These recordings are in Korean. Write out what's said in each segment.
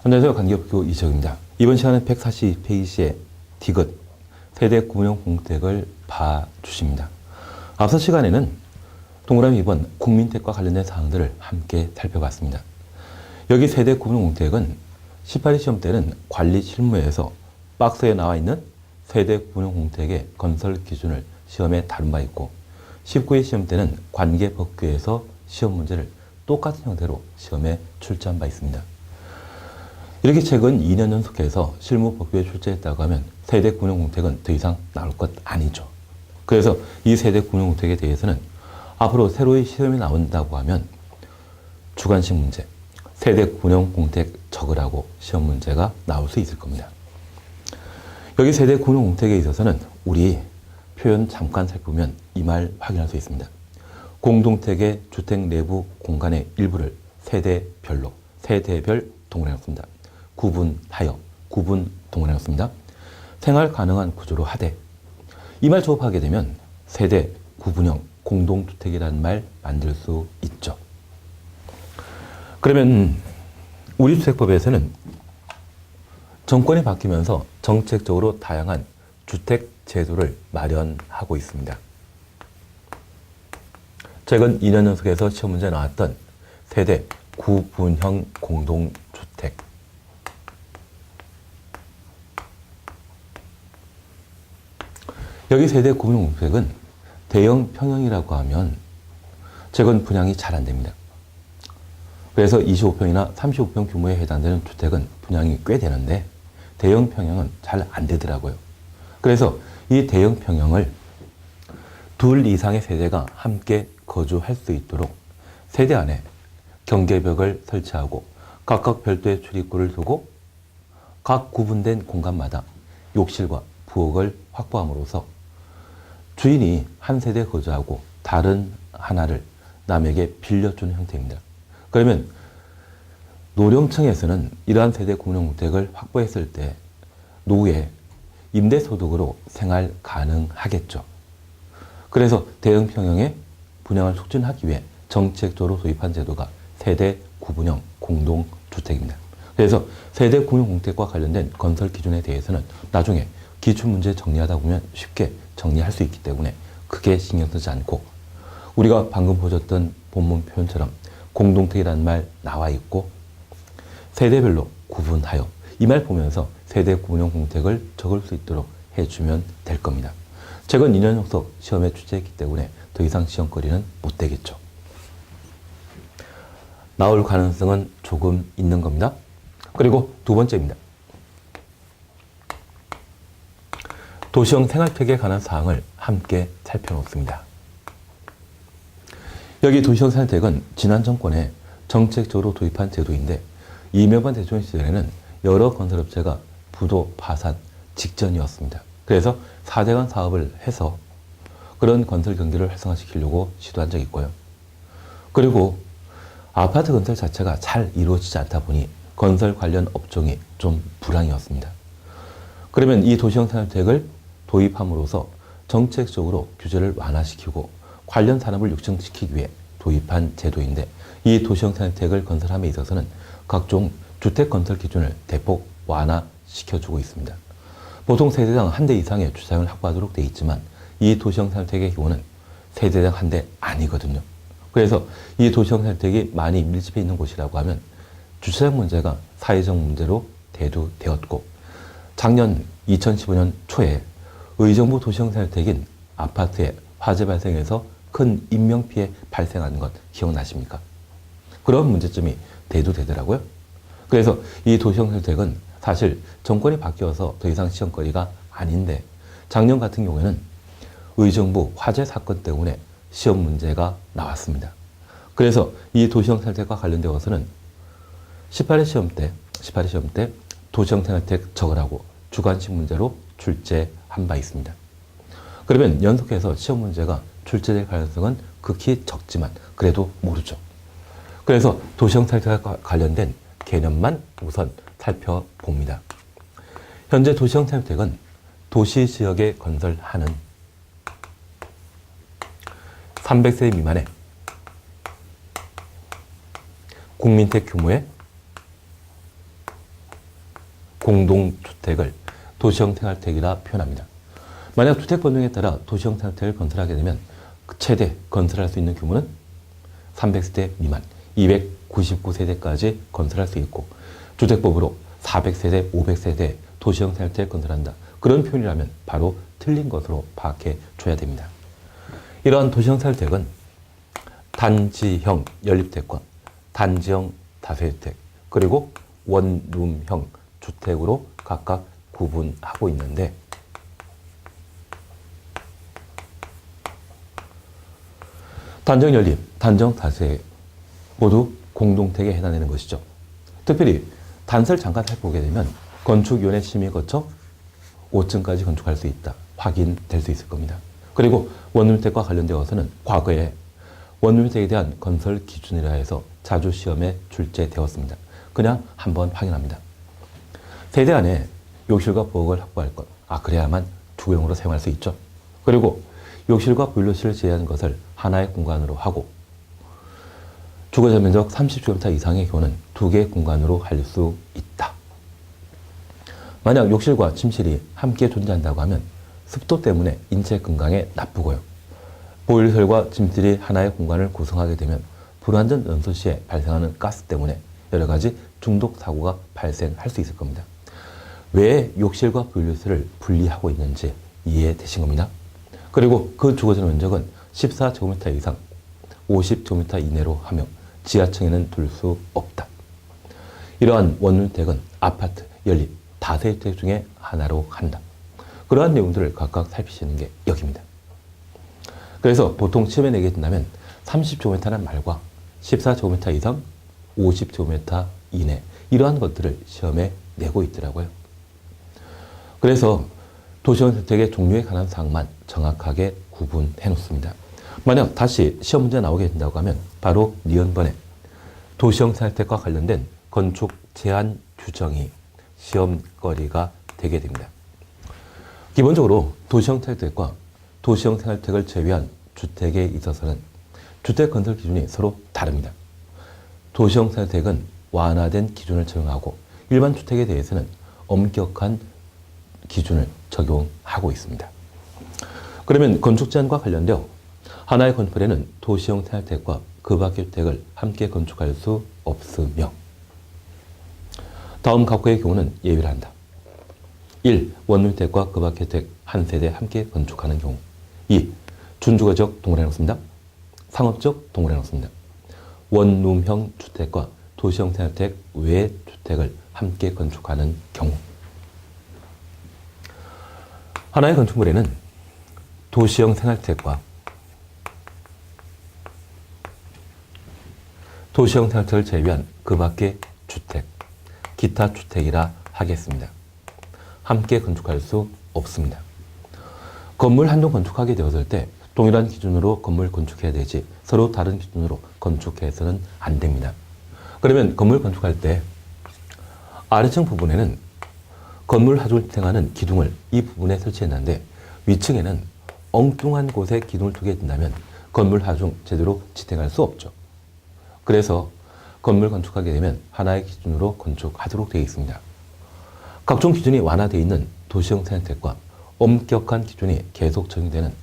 안녕하세요. 간기업교 이재욱입니다. 이번 시간은 142페이지의 디귿 세대 구분형 공택을 봐주십니다. 앞서 시간에는 동그라미 2번 국민택과 관련된 사항들을 함께 살펴봤습니다. 여기 세대 구분형 공택은 18회 시험 때는 관리 실무에서 박스에 나와 있는 세대 구분형 공택의 건설 기준을 시험에 다룬 바 있고 19회 시험 때는 관계법규에서 시험 문제를 똑같은 형태로 시험에 출제한 바 있습니다. 이렇게 최근 2년 연속해서 실무법규에 출제했다고 하면 세대 구분형 공택은 더 이상 나올 것 아니죠. 그래서 이 세대 구분형 공택에 대해서는 앞으로 새로이 시험이 나온다고 하면 주관식 문제, 세대 구분형 공택 적으라고 시험 문제가 나올 수 있을 겁니다. 여기 세대 구분형 공택에 있어서는 우리 표현 잠깐 살펴보면 이 말 확인할 수 있습니다. 공동택의 주택 내부 공간의 일부를 세대별로, 세대별 동그라미 씁니다. 구분하여, 구분 동그라미 씁니다. 생활 가능한 구조로 하되, 이 말 조합하게 되면 세대 구분형 공동주택이라는 말 만들 수 있죠. 그러면 우리 주택법에서는 정권이 바뀌면서 정책적으로 다양한 주택 제도를 마련하고 있습니다. 최근 2년 연속에서 시험 문제에 나왔던 세대 구분형 공동주택. 여기 세대 구분형 공동주택은 대형 평형이라고 하면 최근 분양이 잘 안 됩니다. 그래서 25평이나 35평 규모에 해당되는 주택은 분양이 꽤 되는데 대형 평형은 잘 안 되더라고요. 그래서 이 대형 평형을 둘 이상의 세대가 함께 거주할 수 있도록 세대 안에 경계벽을 설치하고 각각 별도의 출입구를 두고 각 구분된 공간마다 욕실과 부엌을 확보함으로써 주인이 한 세대에 거주하고 다른 하나를 남에게 빌려주는 형태입니다. 그러면 노령층에서는 이러한 세대 구분형 주택을 확보했을 때 노후에 임대소득으로 생활 가능하겠죠. 그래서 대형 평형의 분양을 촉진하기 위해 정책적으로 도입한 제도가 세대 구분형 공동주택입니다. 그래서 세대 구분형 공택과 관련된 건설 기준에 대해서는 나중에 기출문제 정리하다 보면 쉽게 정리할 수 있기 때문에 크게 신경 쓰지 않고 우리가 방금 보셨던 본문 표현처럼 공동택이라는 말 나와 있고 세대별로 구분하여 이 말 보면서 세대 구분형 공택을 적을 수 있도록 해주면 될 겁니다. 최근 2년 연속 시험에 출제했기 때문에 더 이상 시험거리는 못 되겠죠. 나올 가능성은 조금 있는 겁니다. 그리고 두 번째입니다. 도시형 생활택에 관한 사항을 함께 살펴놓습니다. 여기 도시형 생활택은 지난 정권에 정책적으로 도입한 제도인데 이명박 대통령 시절에는 여러 건설업체가 부도 파산 직전이었습니다. 그래서 4대강 사업을 해서 그런 건설 경기를 활성화시키려고 시도한 적이 있고요. 그리고 아파트 건설 자체가 잘 이루어지지 않다 보니 건설 관련 업종이 좀 불황이었습니다. 그러면 이 도시형 생활택을 도입함으로써 정책적으로 규제를 완화시키고 관련 산업을 육성시키기 위해 도입한 제도인데 이 도시형 생활택을 건설함에 있어서는 각종 주택 건설 기준을 대폭 완화시켜주고 있습니다. 보통 세대당 한 대 이상의 주차장을 확보하도록 되어 있지만 이 도시형 생활택의 경우는 세대당 한 대 아니거든요. 그래서 이 도시형 생활택이 많이 밀집해 있는 곳이라고 하면 주차장 문제가 사회적 문제로 대두되었고 작년 2015년 초에 의정부 도시형 생활택인 아파트에 화재 발생해서 큰 인명피해 발생하는 것 기억나십니까? 그런 문제점이 대두되더라고요. 그래서 이 도시형 생활택은 사실 정권이 바뀌어서 더 이상 시험거리가 아닌데 작년 같은 경우에는 의정부 화재 사건 때문에 시험 문제가 나왔습니다. 그래서 이 도시형 생활택과 관련되어서는 18회 시험 때 도시형 생활택 적으라고 주관식 문제로 출제한 바 있습니다. 그러면 연속해서 시험 문제가 출제될 가능성은 극히 적지만 그래도 모르죠. 그래서 도시형 생활택과 관련된 개념만 우선 살펴봅니다. 현재 도시형 생활택은 도시 지역에 건설하는 300세 미만의 국민택 규모의 공동주택을 도시형 생활택이라 표현합니다. 만약 주택번호에 따라 도시형 생활택을 건설하게 되면 최대 건설할 수 있는 규모는 300세대 미만, 299세대까지 건설할 수 있고, 주택법으로 400세대, 500세대 도시형 생활택을 건설한다. 그런 표현이라면 바로 틀린 것으로 파악해 줘야 됩니다. 이러한 도시형 생활택은 단지형 연립택과 단지형 다세대주택, 그리고 원룸형 주택으로 각각 구분하고 있는데, 단지형 연립, 단지형 다세대 모두 공동택에 해당되는 것이죠. 특별히 단서를 잠깐 살펴보게 되면 건축위원회 심의 거쳐 5층까지 건축할 수 있다. 확인될 수 있을 겁니다. 그리고 원룸주택과 관련되어서는 과거에 원룸주택에 대한 건설 기준이라 해서 자주 시험에 출제되었습니다. 그냥 한번 확인합니다. 세대 안에 욕실과 부엌을 확보할 것. 그래야만 주거용으로 사용할 수 있죠. 그리고 욕실과 보일러실을 제외한 것을 하나의 공간으로 하고, 주거자 면적 30제곱미터 이상의 경우는 2개의 공간으로 할 수 있다. 만약 욕실과 침실이 함께 존재한다고 하면 습도 때문에 인체 건강에 나쁘고요. 보일러실과 침실이 하나의 공간을 구성하게 되면 불완전 연소 시에 발생하는 가스 때문에 여러 가지 중독 사고가 발생할 수 있을 겁니다. 왜 욕실과 보일러실을 분리하고 있는지 이해되신 겁니다. 그리고 그 주거자 면적은 14제곱미터 이상, 50제곱미터 이내로 하며 지하층에는 둘 수 없다. 이러한 원룸주택은 아파트, 연립, 다세대주택 중에 하나로 한다. 그러한 내용들을 각각 살피시는 게 여기입니다. 그래서 보통 시험에 내게 된다면 30제곱미터라는 말과 14제곱미터 이상, 50제곱미터 이내, 이러한 것들을 시험에 내고 있더라고요. 그래서 도시형 주택의 종류에 관한 사항만 정확하게 구분해 놓습니다. 만약 다시 시험 문제 나오게 된다고 하면 바로 니은번에 도시형 생활택과 관련된 건축 제한 규정이 시험거리가 되게 됩니다. 기본적으로 도시형 생활택과 도시형 생활택을 제외한 주택에 있어서는 주택 건설 기준이 서로 다릅니다. 도시형 생활택은 완화된 기준을 적용하고 일반 주택에 대해서는 엄격한 기준을 적용하고 있습니다. 그러면 건축 제한과 관련되어 하나의 건물에는 도시형 생활택과 그 밖의 주택을 함께 건축할 수 없으며, 다음 각각의 경우는 예외를 한다. 1. 원룸주택과 그 밖의 주택 한 세대 함께 건축하는 경우. 2. 준주거적 동물에 놓습니다. 상업적 동물에 놓습니다. 원룸형 주택과 도시형 생활택 외의 주택을 함께 건축하는 경우. 하나의 건축물에는 도시형 생활택과 도시형 생활택을 제외한 그 밖의 주택, 기타 주택이라 하겠습니다. 함께 건축할 수 없습니다. 건물 한 동 건축하게 되었을 때 동일한 기준으로 건물 건축해야 되지 서로 다른 기준으로 건축해서는 안 됩니다. 그러면 건물 건축할 때 아래층 부분에는 건물 하중을 지탱하는 기둥을 이 부분에 설치했는데 위층에는 엉뚱한 곳에 기둥을 두게 된다면 건물 하중 제대로 지탱할 수 없죠. 그래서 건물 건축하게 되면 하나의 기준으로 건축하도록 되어 있습니다. 각종 기준이 완화되어 있는 도시형 생활택과 엄격한 기준이 계속 적용되는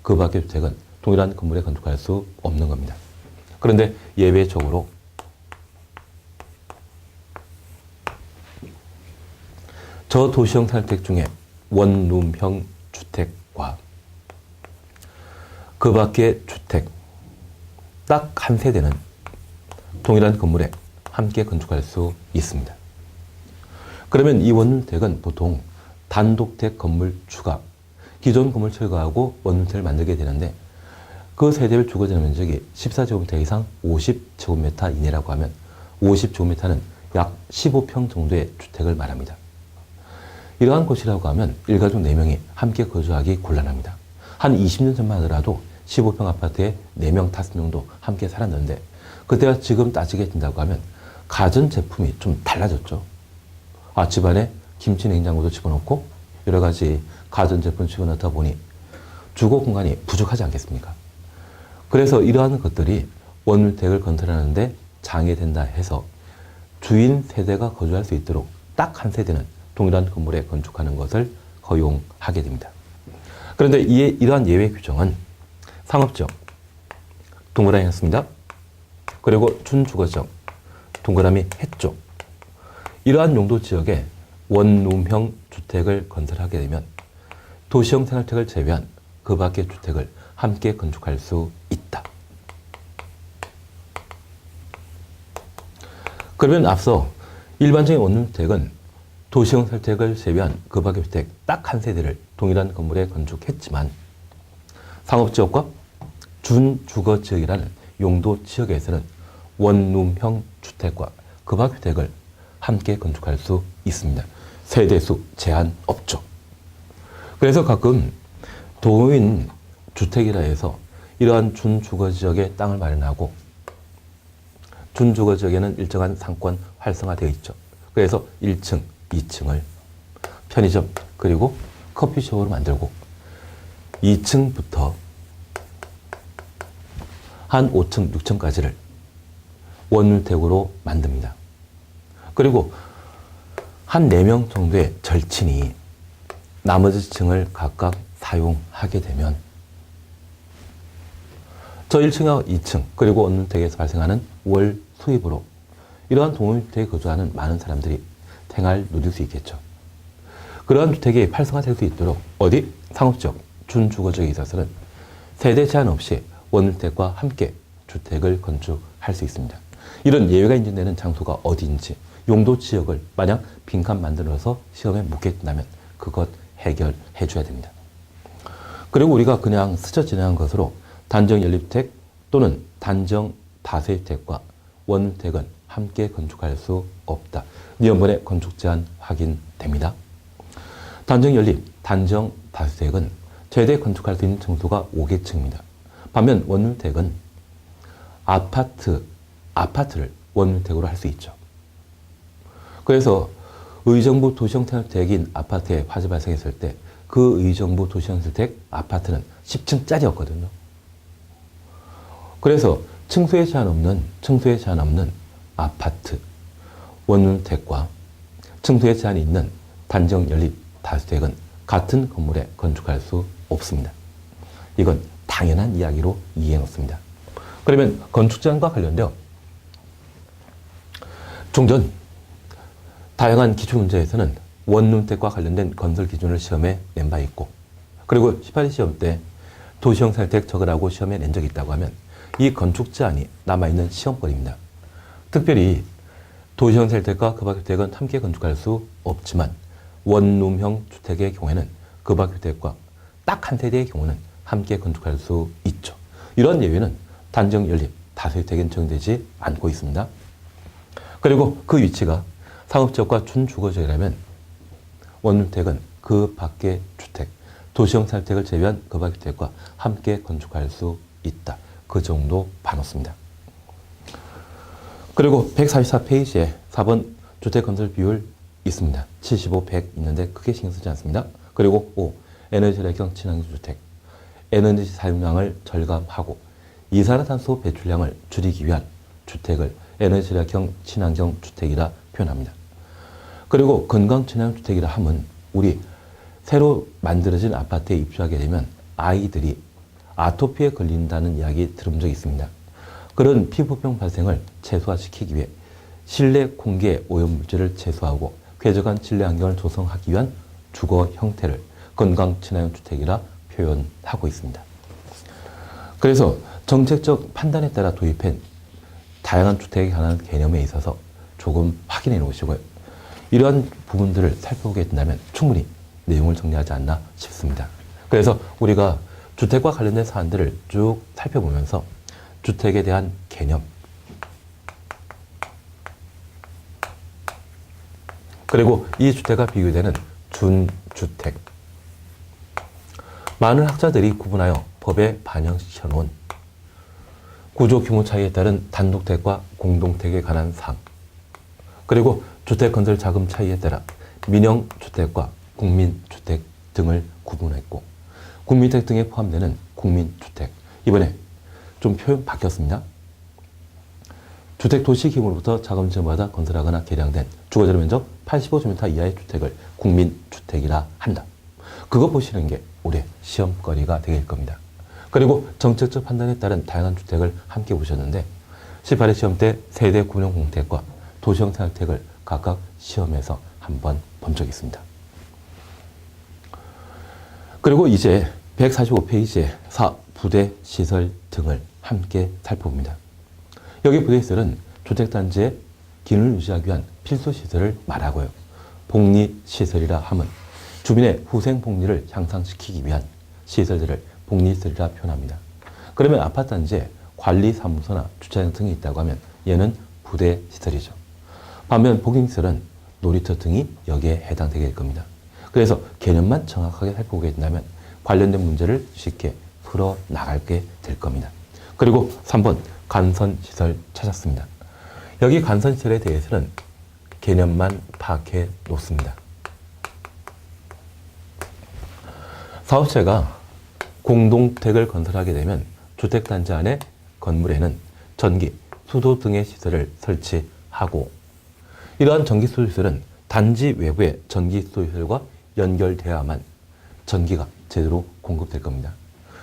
그 밖의 주택은 동일한 건물에 건축할 수 없는 겁니다. 그런데 예외적으로 저도시형 생활택 중에 원룸형 주택과 그 밖의 주택 딱 한 세대는 동일한 건물에 함께 건축할 수 있습니다. 그러면 이 원룸주택은 보통 단독택 건물 추가, 기존 건물 철거하고 원룸주택을 만들게 되는데 그 세대별 주거지 면적이 14제곱미터 이상 50제곱미터 이내라고 하면 50제곱미터는 약 15평 정도의 주택을 말합니다. 이러한 곳이라고 하면 일가족 4명이 함께 거주하기 곤란합니다. 한 20년 전만 하더라도 15평 아파트에 4명, 5명도 함께 살았는데 그때가 지금 따지게 된다고 하면 가전제품이 좀 달라졌죠. 집안에 김치 냉장고도 집어넣고 여러 가지 가전제품 집어넣다 보니 주거 공간이 부족하지 않겠습니까? 그래서 이러한 것들이 원주택을 건설하는데 장애된다 해서 주인 세대가 거주할 수 있도록 딱 한 세대는 동일한 건물에 건축하는 것을 허용하게 됩니다. 그런데 이러한 예외 규정은 상업지역, 동그라미 했습니다. 그리고 준주거지역, 동그라미 했죠. 이러한 용도 지역에 원룸형 주택을 건설하게 되면 도시형 생활주택을 제외한 그 밖의 주택을 함께 건축할 수 있다. 그러면 앞서 일반적인 원룸주택은 도시형 생활주택을 제외한 그 밖의 주택 딱 한 세대를 동일한 건물에 건축했지만 상업지역과 준주거지역이라는 용도 지역에서는 원룸형 주택과 그 밖 주택을 함께 건축할 수 있습니다. 세대수 제한 없죠. 그래서 가끔 도민 주택이라 해서 이러한 준주거지역에 땅을 마련하고 준주거지역에는 일정한 상권 활성화되어 있죠. 그래서 1층, 2층을 편의점 그리고 커피숍으로 만들고 2층부터 한 5층, 6층까지를 원주택으로 만듭니다. 그리고 한 4명 정도의 절친이 나머지 층을 각각 사용하게 되면 저 1층과 2층 그리고 원주택에서 발생하는 월 수입으로 이러한 동호주택에 거주하는 많은 사람들이 생활 누릴 수 있겠죠. 그러한 주택이 활성화될 수 있도록 어디? 상업지역, 준주거지역에 있어서는 세대 제한 없이 원주택과 함께 주택을 건축할 수 있습니다. 이런 예외가 인정되는 장소가 어디인지 용도 지역을 만약 빈칸 만들어서 시험에 묻게 된다면 그것 해결해 줘야 됩니다. 그리고 우리가 그냥 스쳐 지나간 것으로 단정 연립주택 또는 단정 다세주택과 원주택은 함께 건축할 수 없다. 위원번의 건축 제한 확인됩니다. 단정 연립, 단정 다세주택은 최대 건축할 수 있는 층수가 5개층입니다. 반면 원주택은 아파트를 원주택으로 할 수 있죠. 그래서 의정부 도시형 생활주택인 아파트에 화재 발생했을 때 그 의정부 도시형 주택 아파트는 10층짜리였거든요. 그래서 층수에 제한 없는 아파트, 원주택과 층수에 제한이 있는 단정 연립 다주택은 같은 건물에 건축할 수 없습니다. 이건 당연한 이야기로 이해해 놓습니다. 그러면 건축 제한과 관련되어 종전 다양한 기출문제에서는 원룸택과 관련된 건설 기준을 시험에 낸 바 있고 그리고 18일 시험 때 도시형 생활주택 적으라고 시험에 낸 적이 있다고 하면 이 건축 제한이 남아있는 시험거리입니다. 특별히 도시형 생활주택과 그 밖 주택은 함께 건축할 수 없지만 원룸형 주택의 경우에는 그 밖 주택과 딱 한 세대의 경우는 함께 건축할 수 있죠. 이런 예외는 단정 연립 다세주택엔 적용되지 않고 있습니다. 그리고 그 위치가 상업지역과 준주거지역이라면 원주택은 그 밖의 주택, 도시형 생활주택을 제외한 그 밖의 주택과 함께 건축할 수 있다. 그 정도 봐놓습니다. 그리고 144페이지에 4번 주택건설 비율 있습니다. 75, 100 있는데 크게 신경 쓰지 않습니다. 그리고 5. 에너지 절약형 친환경 주택. 에너지 사용량을 절감하고 이산화탄소 배출량을 줄이기 위한 주택을 에너지 절약형 친환경 주택이라 표현합니다. 그리고 건강 친환경 주택이라 하면 우리 새로 만들어진 아파트에 입주하게 되면 아이들이 아토피에 걸린다는 이야기 들은 적이 있습니다. 그런 피부병 발생을 최소화시키기 위해 실내 공기의 오염물질을 최소화하고 쾌적한 실내 환경을 조성하기 위한 주거 형태를 건강 친환경 주택이라 표현하고 있습니다. 그래서 정책적 판단에 따라 도입한 다양한 주택에 관한 개념에 있어서 조금 확인해 놓으시고요. 이러한 부분들을 살펴보게 된다면 충분히 내용을 정리하지 않나 싶습니다. 그래서 우리가 주택과 관련된 사안들을 쭉 살펴보면서 주택에 대한 개념, 그리고 이 주택과 비교되는 준주택, 많은 학자들이 구분하여 법에 반영시켜 놓은 구조 규모 차이에 따른 단독택과 공동택에 관한 사항, 그리고 주택 건설 자금 차이에 따라 민영주택과 국민주택 등을 구분했고 국민주택 등에 포함되는 국민주택, 이번에 좀 표현 바뀌었습니다. 주택 도시 규모로부터 자금 지원받아 건설하거나 개량된 주거자료 면적 85제곱미터 이하의 주택을 국민주택이라 한다. 그거 보시는 게 올해 시험거리가 되길 겁니다. 그리고 정책적 판단에 따른 다양한 주택을 함께 보셨는데 18회 시험 때 세대 구분형 공택과 도시형 생활택을 각각 시험에서 한번 본 적이 있습니다. 그리고 이제 145페이지에 부대 시설 등을 함께 살펴봅니다. 여기 부대 시설은 주택단지의 기능을 유지하기 위한 필수시설을 말하고요. 복리시설이라 함은 주민의 후생복리를 향상시키기 위한 시설들을 복리시설이라 표현합니다. 그러면 아파트단지에 관리사무소나 주차장 등이 있다고 하면 얘는 부대시설이죠. 반면 복리시설은 놀이터 등이 여기에 해당되게 될 겁니다. 그래서 개념만 정확하게 살펴보게 된다면 관련된 문제를 쉽게 풀어나가게 될 겁니다. 그리고 3번 간선시설 찾았습니다. 여기 간선시설에 대해서는 개념만 파악해 놓습니다. 사업체가 공동택을 건설하게 되면 주택단지 안에 건물에는 전기, 수도 등의 시설을 설치하고 이러한 전기, 수도 시설은 단지 외부의 전기, 수도 시설과 연결되어야만 전기가 제대로 공급될 겁니다.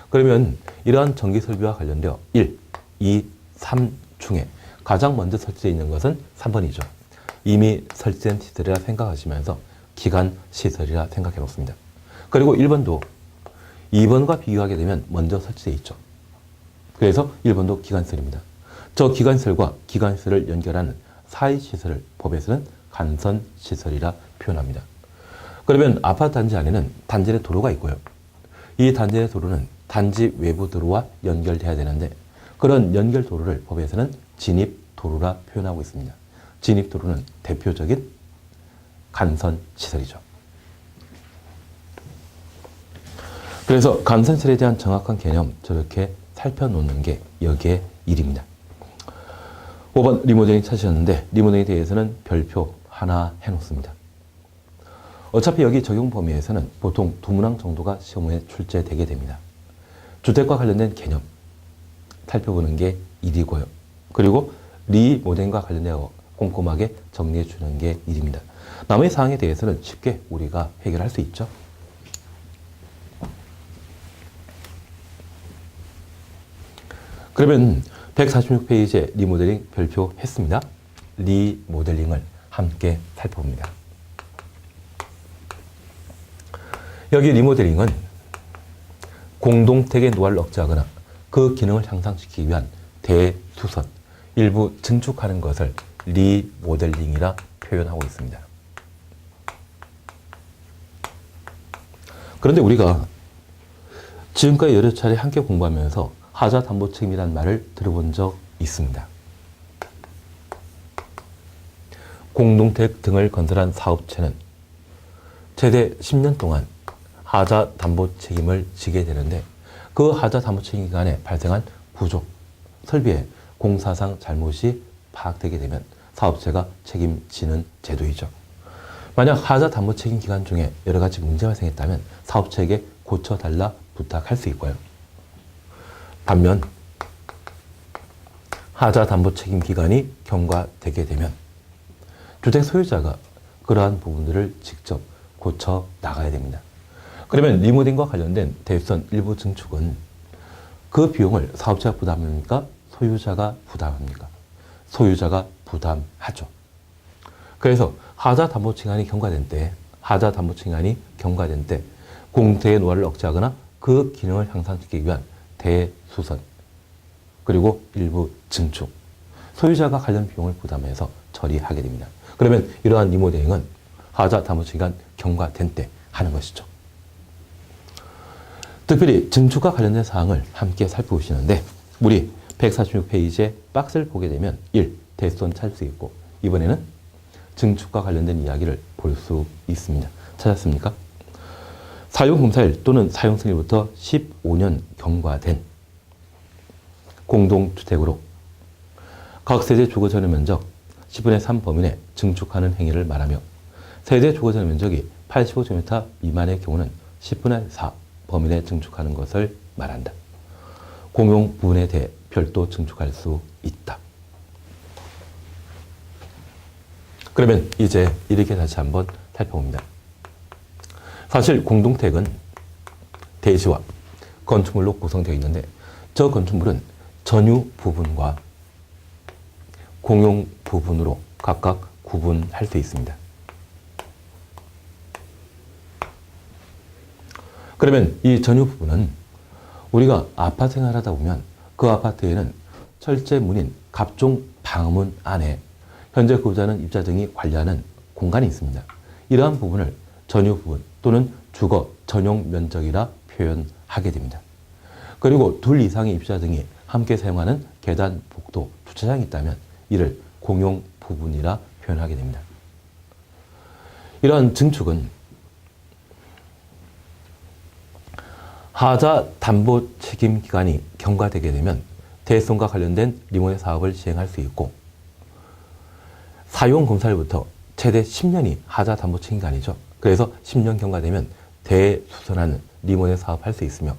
그러면 이러한 전기 설비와 관련되어 1, 2, 3 중에 가장 먼저 설치되어 있는 것은 3번이죠. 이미 설치된 시설이라 생각하시면서 기간 시설이라 생각해 놓습니다. 그리고 1번도 2번과 비교하게 되면 먼저 설치되어 있죠. 그래서 1번도 기간시설입니다. 저 기간시설과 기간시설을 연결하는 사이시설을 법에서는 간선시설이라 표현합니다. 그러면 아파트 단지 안에는 단지 내 도로가 있고요. 이 단지 내 도로는 단지 외부 도로와 연결돼야 되는데 그런 연결 도로를 법에서는 진입도로라 표현하고 있습니다. 진입도로는 대표적인 간선시설이죠. 그래서 간선시설에 대한 정확한 개념 저렇게 살펴놓는 게 여기에 일입니다. 5번 리모델링 찾으셨는데 리모델링에 대해서는 별표 하나 해놓습니다. 어차피 여기 적용 범위에서는 보통 두 문항 정도가 시험에 출제되게 됩니다. 주택과 관련된 개념 살펴보는 게 일이고요. 그리고 리모델링과 관련되어 꼼꼼하게 정리해 주는 게 일입니다. 나머지 사항에 대해서는 쉽게 우리가 해결할 수 있죠. 그러면 146페이지에 리모델링 별표했습니다. 리모델링을 함께 살펴봅니다. 여기 리모델링은 공동택의 노화를 억제하거나 그 기능을 향상시키기 위한 대수선, 일부 증축하는 것을 리모델링이라 표현하고 있습니다. 그런데 우리가 지금까지 여러 차례 함께 공부하면서 하자담보책임이라는 말을 들어본 적 있습니다. 공동택 등을 건설한 사업체는 최대 10년 동안 하자담보책임을 지게 되는데 그 하자담보책임 기간에 발생한 부족, 설비의 공사상 잘못이 파악되게 되면 사업체가 책임지는 제도이죠. 만약 하자담보책임 기간 중에 여러 가지 문제가 발생했다면 사업체에게 고쳐달라 부탁할 수 있고요. 반면 하자담보책임 기간이 경과되게 되면 주택 소유자가 그러한 부분들을 직접 고쳐 나가야 됩니다. 그러면 리모델링과 관련된 대수선 일부 증축은 그 비용을 사업자가 부담합니까? 소유자가 부담합니까? 소유자가 부담하죠. 그래서 하자담보책임이 경과된 때 공택의 노화를 억제하거나 그 기능을 향상시키기 위한 대수선 그리고 일부 증축 소유자가 관련 비용을 부담해서 처리하게 됩니다. 그러면 이러한 리모델링은 하자담보책임 경과된 때 하는 것이죠. 특별히 증축과 관련된 사항을 함께 살펴보시는데 우리 146페이지에 박스를 보게 되면 1. 대수선 찾을 수 있고 이번에는 증축과 관련된 이야기를 볼 수 있습니다. 찾았습니까? 사용공사일 또는 사용승일부터 15년 경과된 공동주택으로 각 세대 주거 전용 면적 10분의 3 범위 내 증축하는 행위를 말하며 세대 주거 전용 면적이 85제곱미터 미만의 경우는 10분의 4 범위 내 증축하는 것을 말한다. 공용 부분에 대해 별도 증축할 수 있다. 그러면 이제 이렇게 다시 한번 살펴봅니다. 사실 공동택은 대지와 건축물로 구성되어 있는데 저 건축물은 전유 부분과 공용 부분으로 각각 구분할 수 있습니다. 그러면 이 전유 부분은 우리가 아파트 생활을 하다 보면 그 아파트에는 철제문인 갑종 방문 안에 현재 거주하는 입자 등이 관리하는 공간이 있습니다. 이러한 부분을 전유 부분 또는 주거 전용 면적이라 표현하게 됩니다. 그리고 둘 이상의 입자 등이 함께 사용하는 계단, 복도, 주차장이 있다면 이를 공용 부분이라 표현하게 됩니다. 이러한 증축은 하자 담보 책임 기간이 경과되게 되면 대손과 관련된 리모델 사업을 시행할 수 있고 사용 공사일부터 최대 10년이 하자 담보 책임 기간이죠. 그래서 10년 경과되면 대수선하는 리모델 사업 할 수 있으며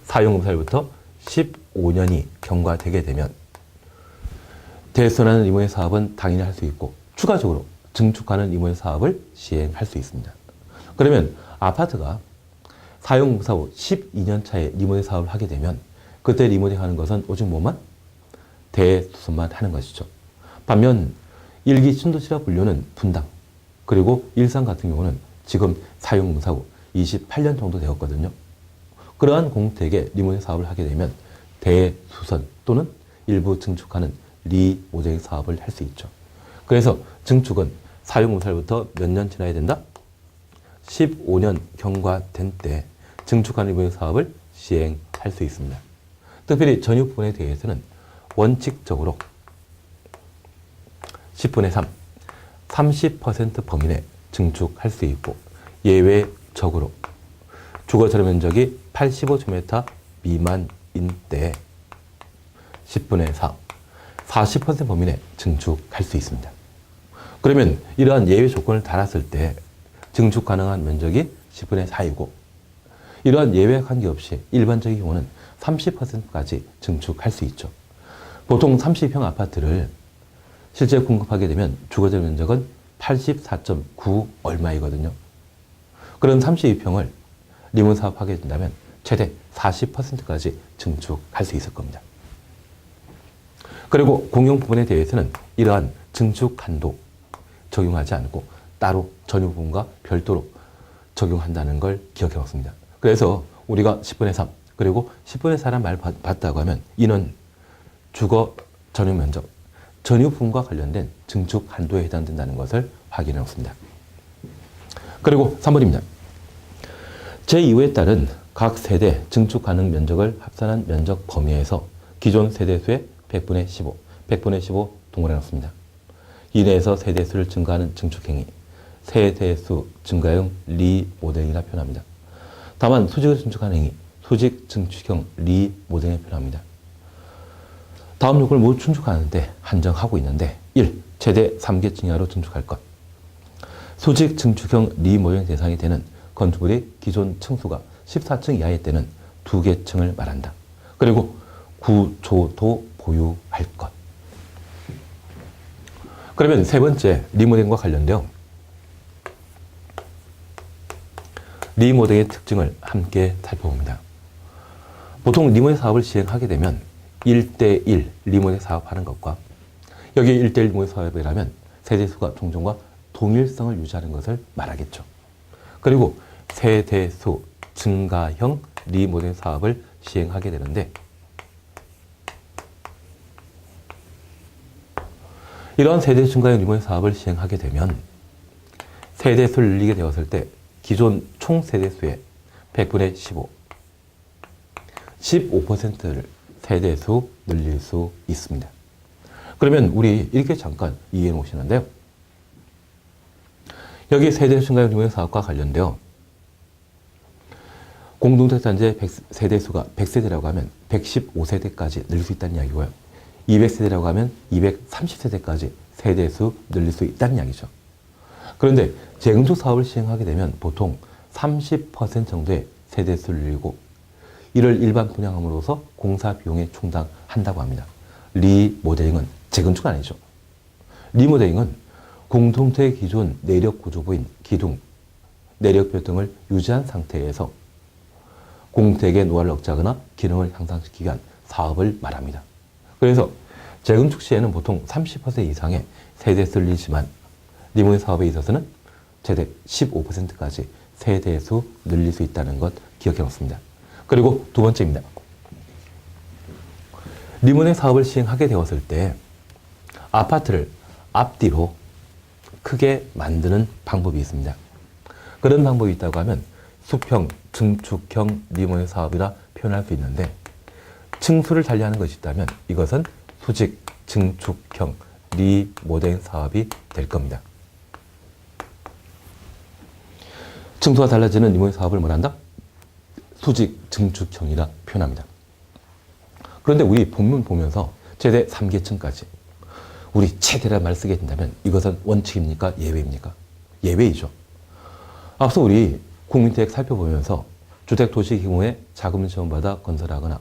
사용 공사일부터 15년이 경과되게 되면 대수선하는 리모델 사업은 당연히 할 수 있고 추가적으로 증축하는 리모델 사업을 시행할 수 있습니다. 그러면 아파트가 사용 공사 후 12년 차에 리모델 사업을 하게 되면 그때 리모델 하는 것은 오직 뭐만? 대수선만 하는 것이죠. 반면 일기 신도시라 분류는 분당 그리고 일산 같은 경우는 지금 사용 공사 후 28년 정도 되었거든요. 그러한 공택의 리모델 사업을 하게 되면 대수선 또는 일부 증축하는 리모델 사업을 할 수 있죠. 그래서 증축은 사용 공사일부터 몇 년 지나야 된다? 15년 경과된 때 증축하는 리모델 사업을 시행할 수 있습니다. 특별히 전유 부분에 대해서는 원칙적으로 10분의 3, 30% 범위 내 증축할 수 있고 예외적으로 주거 전용 면적이 85제곱미터 미만인 때 10분의 4, 40% 범위 내 증축할 수 있습니다. 그러면 이러한 예외 조건을 달았을 때 증축 가능한 면적이 10분의 4이고 이러한 예외 관계없이 일반적인 경우는 30%까지 증축할 수 있죠. 보통 30평 아파트를 실제 공급하게 되면 주거적 면적은 84.9 얼마이거든요. 그런 32평을 리모델 사업하게 된다면 최대 40%까지 증축할 수 있을 겁니다. 그리고 공용 부분에 대해서는 이러한 증축 한도 적용하지 않고 따로 전유 부분과 별도로 적용한다는 걸 기억해 왔습니다. 그래서 우리가 10분의 3 그리고 10분의 4란 말 봤다고 하면 이는 주거 전용 면적 전유 부분과 관련된 증축 한도에 해당된다는 것을 확인해 놓습니다. 그리고 3번입니다. 제2호에 따른 각 세대 증축 가능 면적을 합산한 면적 범위에서 기존 세대수의 100분의 15, 100분의 15 동그래 놓습니다. 이내에서 세대수를 증가하는 증축행위, 세대수 증가형 리모델링이라 표현합니다. 다만 수직을 증축하는 행위, 수직 증축형 리모델링을 표현합니다. 다음 요건을 모두 충족하는데 한정하고 있는데 1. 최대 3계층 이하로 증축할 것. 수직 증축형 리모델링 대상이 되는 건축물이 기존 층수가 14층 이하일 때는 2계층을 말한다. 그리고 구조도 보유할 것. 그러면 세 번째 리모델링과 관련되어 리모델링의 특징을 함께 살펴봅니다. 보통 리모델링 사업을 시행하게 되면 1대1 리모델링 사업하는 것과 여기 1대1 리모델링 사업이라면 세대수가 종전과 동일성을 유지하는 것을 말하겠죠. 그리고 세대수 증가형 리모델링 사업을 시행하게 되는데 이런 세대수 증가형 리모델링 사업을 시행하게 되면 세대수를 늘리게 되었을 때 기존 총 세대수의 100분의 15, 15%를 세대수 늘릴 수 있습니다. 그러면 우리 이렇게 잠깐 이해해 놓으시는데요. 여기 세대수 증가형 리모델링 사업과 관련되어 공동택단지의 세대수가 100세대라고 하면 115세대까지 늘릴 수 있다는 이야기고요. 200세대라고 하면 230세대까지 세대수 늘릴 수 있다는 이야기죠. 그런데 재건축 사업을 시행하게 되면 보통 30% 정도의 세대수를 늘리고 이를 일반 분양함으로써 공사 비용에 충당한다고 합니다. 리모델링은 재건축 아니죠. 리모델링은 공동체의 기존 내력 구조부인 기둥, 내력별 등을 유지한 상태에서 공택의 노화를 억제하거나 기능을 향상시키기 위한 사업을 말합니다. 그래서 재건축 시에는 보통 30% 이상의 세대수를 늘리지만 리모델링 사업에 있어서는 최대 15%까지 세대수 늘릴 수 있다는 것 기억해 놓습니다. 그리고 두 번째입니다. 리모델링 사업을 시행하게 되었을 때 아파트를 앞뒤로 크게 만드는 방법이 있습니다. 그런 방법이 있다고 하면 수평, 증축형 리모델링 사업이라 표현할 수 있는데, 층수를 달리하는 것이 있다면 이것은 수직 증축형 리모델링 사업이 될 겁니다. 층수가 달라지는 리모델링 사업을 뭐란다? 수직 증축형이라 표현합니다. 그런데 우리 본문 보면서 최대 3계층까지 우리 최대란 말 쓰게 된다면 이것은 원칙입니까? 예외입니까? 예외이죠. 앞서 우리 국민택 살펴보면서 주택도시기금에 자금을 지원받아 건설하거나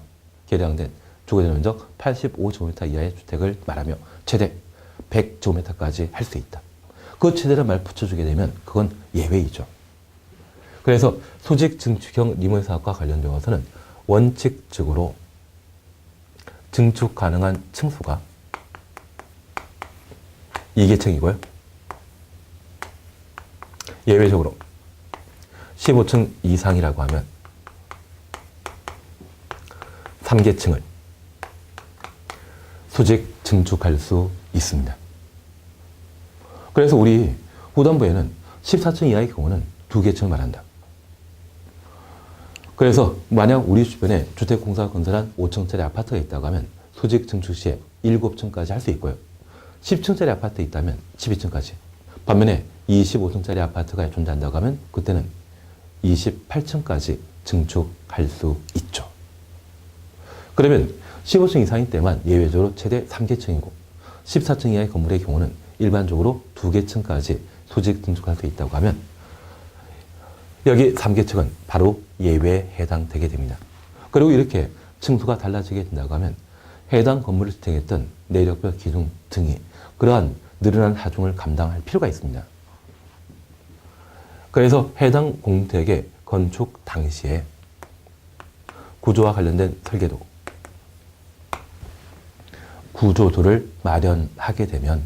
개량된 주거지 면적 85제곱미터 이하의 주택을 말하며 최대 100제곱미터까지 할 수 있다. 그 최대란 말 붙여주게 되면 그건 예외이죠. 그래서 수직 증축형 리모델링 사업과 관련되어서는 원칙적으로 증축 가능한 층수가 2계층이고요. 예외적으로 15층 이상이라고 하면 3계층을 수직 증축할 수 있습니다. 그래서 우리 후반부에는 14층 이하의 경우는 2계층을 말한다. 그래서 만약 우리 주변에 주택공사가 건설한 5층짜리 아파트가 있다고 하면 수직 증축 시에 7층까지 할 수 있고요. 10층짜리 아파트에 있다면 12층까지. 반면에 25층짜리 아파트가 존재한다고 하면 그때는 28층까지 증축할 수 있죠. 그러면 15층 이상일 때만 예외적으로 최대 3계층이고 14층 이하의 건물의 경우는 일반적으로 2계층까지 수직 증축할 수 있다고 하면 여기 3계층은 바로 예외에 해당되게 됩니다. 그리고 이렇게 층수가 달라지게 된다고 하면 해당 건물을 지탱했던 내력별 기둥 등이 그러한 늘어난 하중을 감당할 필요가 있습니다. 그래서 해당 공택의 건축 당시에 구조와 관련된 설계도, 구조도를 마련하게 되면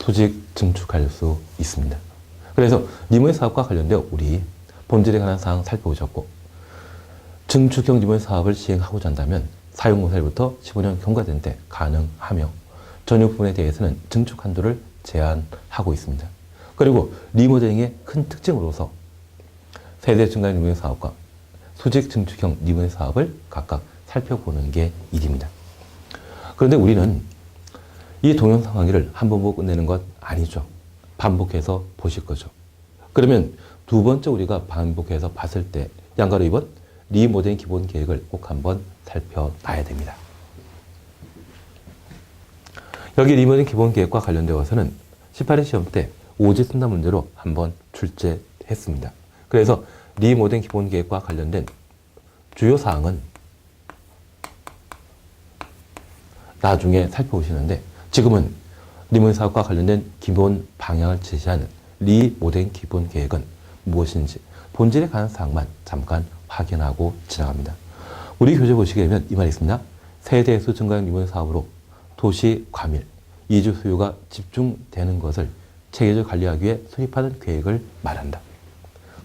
수직 증축할 수 있습니다. 그래서 리모델링 사업과 관련되어 우리 본질에 관한 사항 살펴보셨고, 증축형 리모델링 사업을 시행하고자 한다면 사용공사일부터 15년 경과된 때 가능하며 전유 부분에 대해서는 증축 한도를 제한하고 있습니다. 그리고 리모델링의 큰 특징으로서 세대 증가 리모델링 사업과 수직 증축형 리모델링 사업을 각각 살펴보는 게 일입니다. 그런데 우리는 이 동영상 강의를 한 번 보고 끝내는 것 아니죠. 반복해서 보실 거죠. 그러면 두 번째 우리가 반복해서 봤을 때 양가로 2번 리모델링 기본 계획을 꼭 한번 살펴놔야 됩니다. 여기 리모델링 기본 계획과 관련되어서는 18회 시험 때 오지 쓴다 문제로 한번 출제했습니다. 그래서 리모델링 기본 계획과 관련된 주요 사항은 나중에 살펴보시는데, 지금은 리모델링 사업과 관련된 기본 방향을 제시하는 리모델링 기본 계획은 무엇인지 본질에 관한 사항만 잠깐 확인하고 지나갑니다. 우리 교재 보시게 되면 이 말이 있습니다. 세대수 증가형 리모델링 사업으로 도시 과밀, 이주 수요가 집중되는 것을 체계적으로 관리하기 위해 수립하는 계획을 말한다.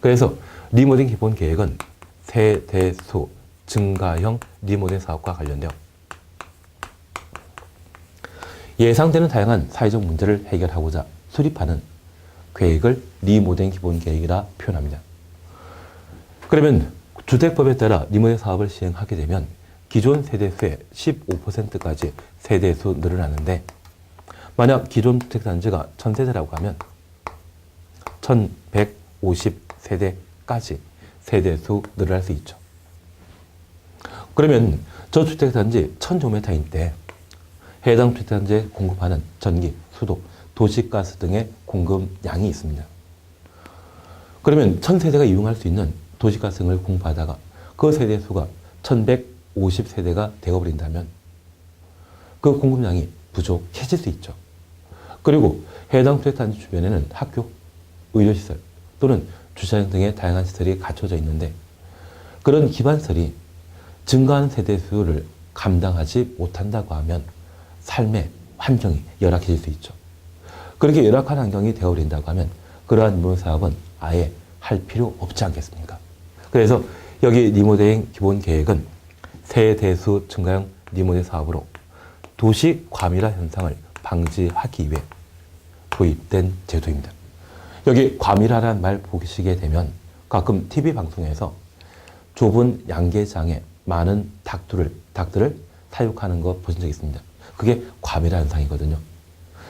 그래서 리모델링 기본 계획은 세대수 증가형 리모델링 사업과 관련되어 예상되는 다양한 사회적 문제를 해결하고자 수립하는 계획을 리모델링 기본 계획이라 표현합니다. 그러면 주택법에 따라 리모델링 사업을 시행하게 되면 기존 세대수의 15%까지 세대수 늘어나는데, 만약 기존 주택단지가 1000세대라고 하면 1150세대까지 세대수 늘어날 수 있죠. 그러면 저 주택단지 1000제곱미터일 때 해당 주택단지에 공급하는 전기, 수도, 도시가스 등의 공급량이 있습니다. 그러면 1000세대가 이용할 수 있는 도시가스 등을 공급하다가 그 세대수가 1150세대가 되어버린다면 그 공급량이 부족해질 수 있죠. 그리고 해당 주택단지 주변에는 학교, 의료시설 또는 주차장 등의 다양한 시설이 갖춰져 있는데 그런 기반시설이 증가하는 세대 수요를 감당하지 못한다고 하면 삶의 환경이 열악해질 수 있죠. 그렇게 열악한 환경이 되어버린다고 하면 그러한 리모델링 사업은 아예 할 필요 없지 않겠습니까? 그래서 여기 리모델링 기본 계획은 세대수 증가형 리모델링 사업으로 도시 과밀화 현상을 방지하기 위해 도입된 제도입니다. 여기 과밀화라는 말 보시게 되면 가끔 TV 방송에서 좁은 양계장에 많은 닭들을 사육하는 거 보신 적 있습니다. 그게 과밀화 현상이거든요.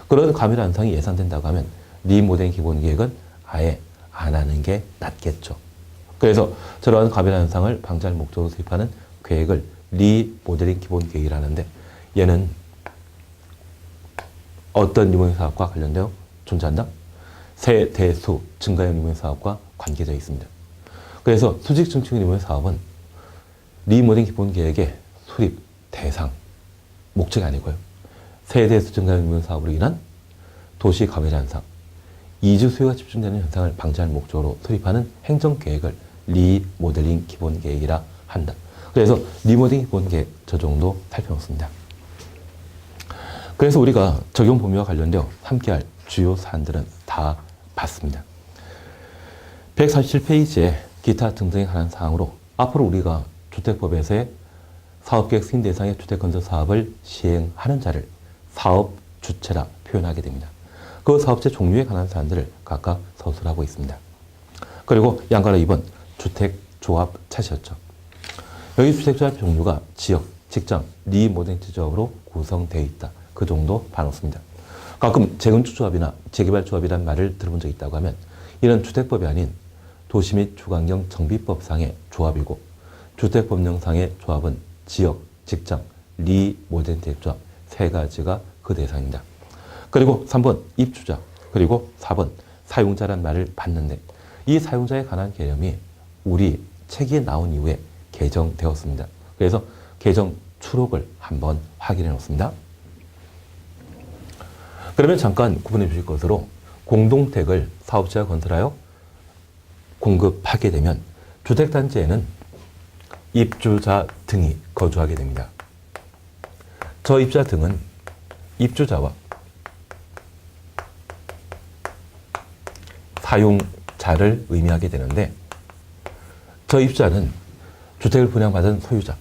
그런 과밀화 현상이 예상된다고 하면 리모델링 기본 계획은 아예 안 하는 게 낫겠죠. 그래서 저러한 과밀화 현상을 방지할 목적으로 수립하는 계획을 리모델링 기본 계획이라는데 얘는 어떤 리모델링 사업과 관련되어 존재한다? 세대수 증가형 리모델링 사업과 관계되어 있습니다. 그래서 수직 증축 리모델링 사업은 리모델링 기본 계획의 수립 대상, 목적이 아니고요. 세대수 증가형 리모델링 사업으로 인한 도시 과밀화 현상, 이주 수요가 집중되는 현상을 방지할 목적으로 수립하는 행정계획을 리모델링 기본 계획이라 한다. 그래서 리모델링 기본 계획 저 정도 살펴봤습니다. 그래서 우리가 적용 범위와 관련되어 함께할 주요 사안들은 다 봤습니다. 147페이지에 기타 등등에 관한 사항으로 앞으로 우리가 주택법에서의 사업계획 승인 대상의 주택건설 사업을 시행하는 자를 사업 주체라 표현하게 됩니다. 그 사업체 종류에 관한 사안들을 각각 서술하고 있습니다. 그리고 양가로 2번 주택조합 차시였죠. 여기 주택조합 종류가 지역, 직장, 리모델링 지역으로 구성되어 있다. 그 정도 봐놓습니다. 가끔 재건축조합이나 재개발조합이라는 말을 들어본 적이 있다고 하면 이는 주택법이 아닌 도시 및 주거환경 정비법상의 조합이고 주택법령상의 조합은 지역, 직장, 리모델링 조합 세 가지가 그 대상입니다. 그리고 3번 입주자, 그리고 4번 사용자란 말을 봤는데 이 사용자에 관한 개념이 우리 책이 나온 이후에 개정되었습니다. 그래서 개정 추록을 한번 확인해 놓습니다. 그러면 잠깐 구분해 주실 것으로 공동택을 사업자가 건설하여 공급하게 되면 주택단지에는 입주자 등이 거주하게 됩니다. 저 입주자 등은 입주자와 사용자를 의미하게 되는데 저 입주자는 주택을 분양받은 소유자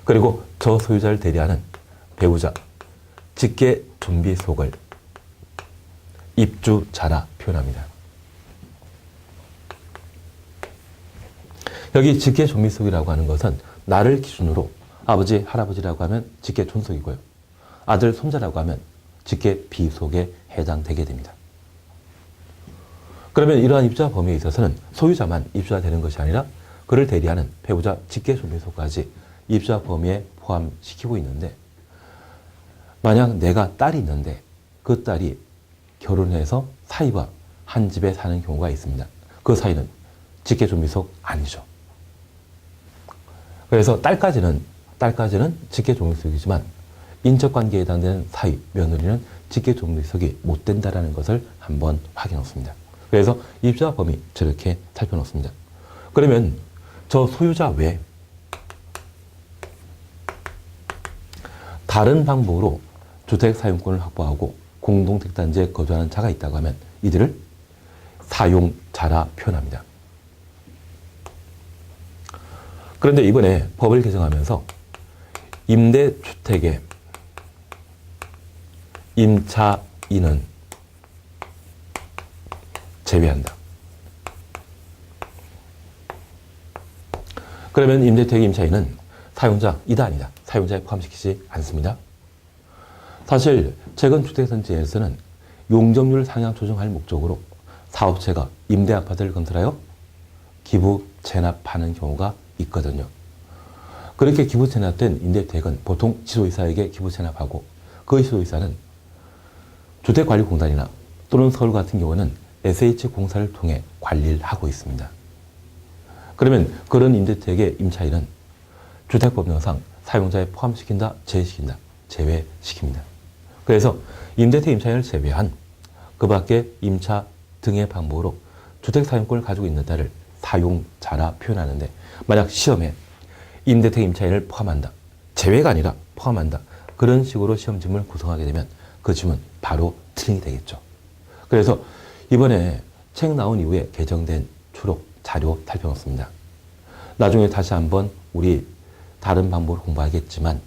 그리고 저 소유자를 대리하는 배우자, 직계 좀비속을 입주자라 표현합니다. 여기 직계 좀비속이라고 하는 것은 나를 기준으로 아버지, 할아버지라고 하면 직계 존속이고요. 아들, 손자라고 하면 직계 비속에 해당되게 됩니다. 그러면 이러한 입주자 범위에 있어서는 소유자만 입주자 되는 것이 아니라 그를 대리하는 배우자, 직계 좀비속까지 입주자 범위에 포함시키고 있는데 만약 내가 딸이 있는데 그 딸이 결혼해서 사위와 한 집에 사는 경우가 있습니다. 그 사위는 직계 좀비속 아니죠. 그래서 딸까지는 직계 좀비속이지만 인척관계에 해당되는 사위, 며느리는 직계 좀비속이 못 된다는 것을 한번 확인해 놓습니다. 그래서 입주자 범위 저렇게 살펴놓습니다. 그러면 저 소유자 외에 다른 방법으로 주택 사용권을 확보하고 공동택단지에 거주하는 자가 있다고 하면 이들을 사용자라 표현합니다. 그런데 이번에 법을 개정하면서 임대주택의 임차인은 제외한다. 그러면 임대주택의 임차인은 사용자, 이다 아니다. 사용자에 포함시키지 않습니다. 사실 재건주택단지에서는 용적률 상향 조정할 목적으로 사업체가 임대 아파트를 건설하여 기부 체납하는 경우가 있거든요. 그렇게 기부 체납된 임대주택은 보통 지도이사에게 기부 체납하고 그 지도이사는 주택관리공단이나 또는 서울 같은 경우는 SH공사를 통해 관리를 하고 있습니다. 그러면 그런 임대주택의 임차인은 주택법령상 사용자에 포함시킨다, 제외시킨다, 제외시킵니다. 그래서 임대택 임차인을 제외한 그 밖에 임차 등의 방법으로 주택 사용권을 가지고 있는 자를 사용자라 표현하는데, 만약 시험에 임대택 임차인을 포함한다, 제외가 아니라 포함한다, 그런 식으로 시험 지문을 구성하게 되면 그 지문 바로 틀림이 되겠죠. 그래서 이번에 책 나온 이후에 개정된 추록 자료 살펴봤습니다. 나중에 다시 한번 우리 다른 방법을 공부하겠지만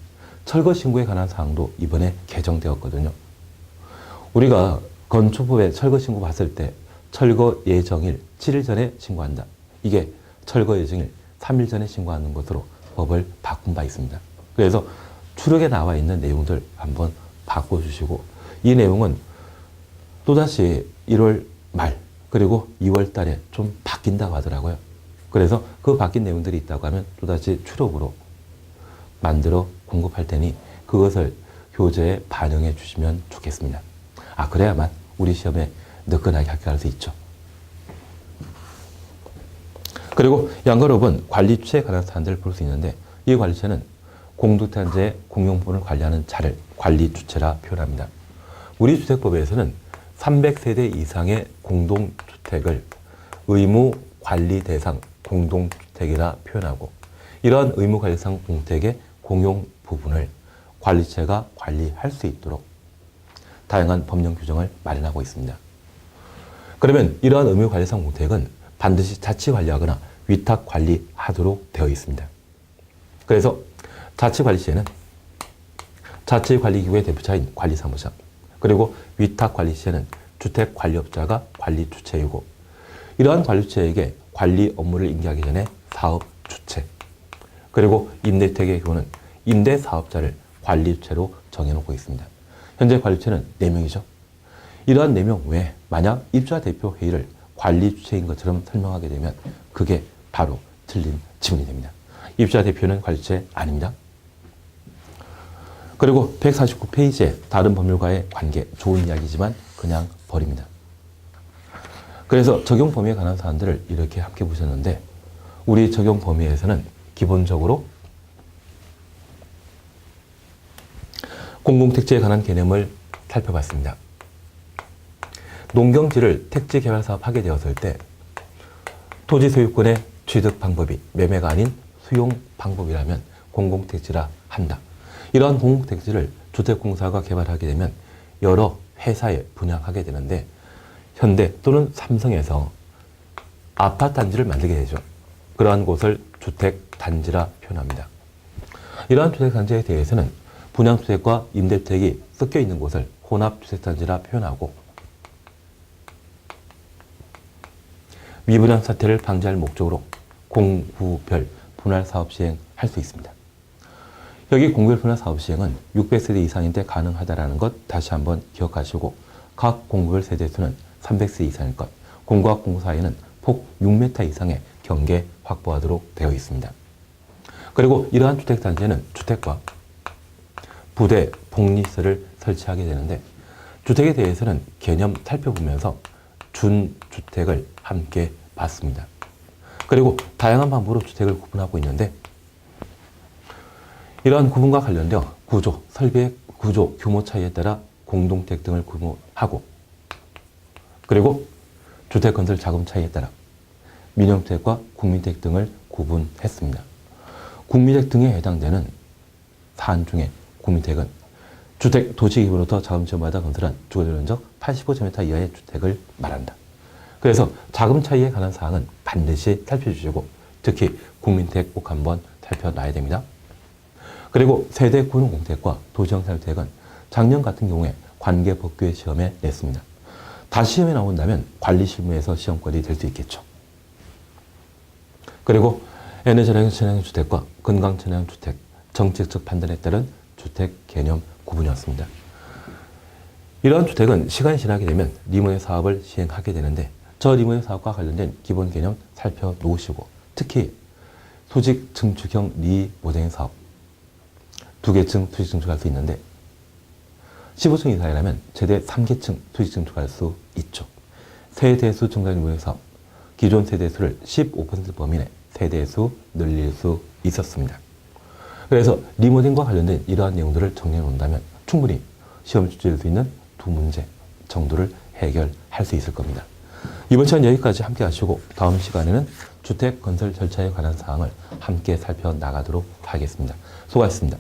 철거 신고에 관한 사항도 이번에 개정되었거든요. 우리가 건축법에 철거 신고 봤을 때 철거 예정일 7일 전에 신고한다. 이게 철거 예정일 3일 전에 신고하는 것으로 법을 바꾼 바 있습니다. 그래서 추록에 나와 있는 내용들 한번 바꿔주시고, 이 내용은 또다시 1월 말 그리고 2월 달에 좀 바뀐다고 하더라고요. 그래서 그 바뀐 내용들이 있다고 하면 또다시 추록으로 만들어 공급할 테니 그것을 교재에 반영해 주시면 좋겠습니다. 그래야만 우리 시험에 느긋하게 합격할 수 있죠. 그리고 양가롭은 관리 주체에 관한 사안들을 볼 수 있는데, 이 관리체는 공동단지의 공용분을 관리하는 자를 관리 주체라 표현합니다. 우리 주택법에서는 300세대 이상의 공동주택을 의무 관리 대상 공동주택이라 표현하고, 이러한 의무 관리 대상 공동주택의 공용 부분을 관리체가 관리할 수 있도록 다양한 법령 규정을 마련하고 있습니다. 그러면 이러한 의무 관리 대상 공동주택은 반드시 자치 관리하거나 위탁 관리하도록 되어 있습니다. 그래서 자치 관리 시에는 자치 관리기구의 대표자인 관리사무자, 그리고 위탁 관리 시에는 주택 관리업자가 관리 주체이고, 이러한 관리 주체에게 관리 업무를 인계하기 전에 사업 주체, 그리고 임대택의 경우는 임대 사업자를 관리 주체로 정해놓고 있습니다. 현재 관리 주체는 4명이죠. 이러한 4명 외에 만약 입주자 대표 회의를 관리 주체인 것처럼 설명하게 되면 그게 바로 틀린 지문이 됩니다. 입주자 대표는 관리 주체 아닙니다. 그리고 149페이지에 다른 법률과의 관계, 좋은 이야기지만 그냥 버립니다. 그래서 적용 범위에 관한 사안들을 이렇게 함께 보셨는데, 우리 적용 범위에서는 기본적으로 공공택지에 관한 개념을 살펴봤습니다. 농경지를 택지 개발 사업 하게 되었을 때 토지 소유권의 취득 방법이 매매가 아닌 수용 방법이라면 공공택지라 한다. 이러한 공공택지를 주택공사가 개발하게 되면 여러 회사에 분양하게 되는데, 현대 또는 삼성에서 아파트 단지를 만들게 되죠. 그러한 곳을 주택단지라 표현합니다. 이러한 주택단지에 대해서는 분양주택과 임대주택이 섞여 있는 곳을 혼합주택단지라 표현하고, 미분양 사태를 방지할 목적으로 공구별 분할 사업 시행할 수 있습니다. 여기 공구별 분할 사업 시행은 600세대 이상인데 가능하다라는 것 다시 한번 기억하시고, 각 공구별 세대수는 300세 이상일 것, 공구와 공구 사이에는 폭 6m 이상의 경계 확보하도록 되어 있습니다. 그리고 이러한 주택단지에는 주택과 부대, 복리시설을 설치하게 되는데, 주택에 대해서는 개념 살펴보면서 준주택을 함께 봤습니다. 그리고 다양한 방법으로 주택을 구분하고 있는데, 이러한 구분과 관련되어 구조, 설비의 구조, 규모 차이에 따라 공동택 등을 구분하고, 그리고 주택 건설 자금 차이에 따라 민영주택과 국민택 등을 구분했습니다. 국민택 등에 해당되는 사안 중에 국민택은 주택 도시 기본부터 자금 지원받아 건설한 주거면적 85제곱미터 이하의 주택을 말한다. 그래서 자금 차이에 관한 사항은 반드시 살펴주시고, 특히 국민택 꼭 한번 살펴놔야 됩니다. 그리고 세대 구능 공택과 도시형상주택은 작년 같은 경우에 관계 법규의 시험에 냈습니다. 다시 시험에 나온다면 관리실무에서 시험권이 될 수 있겠죠. 그리고 에너지라는 친환경주택과 건강친환경주택, 정책적 판단에 따른 주택 개념 구분이었습니다. 이러한 주택은 시간이 지나게 되면 리모델 사업을 시행하게 되는데, 저 리모델 사업과 관련된 기본 개념 살펴놓으시고, 특히 수직 증축형 리모델링 사업 2계층 수직 증축할 수 있는데 15층 이상이라면 최대 3계층 수직 증축할 수 있죠. 세대수 증가 리모델링 사업, 기존 세대수를 15% 범위 내 세대수 늘릴 수 있었습니다. 그래서 리모델링과 관련된 이러한 내용들을 정리해 놓는다면 충분히 시험 출제될 수 있는 두 문제 정도를 해결할 수 있을 겁니다. 이번 시간 여기까지 함께 하시고 다음 시간에는 주택 건설 절차에 관한 사항을 함께 살펴나가도록 하겠습니다. 수고하셨습니다.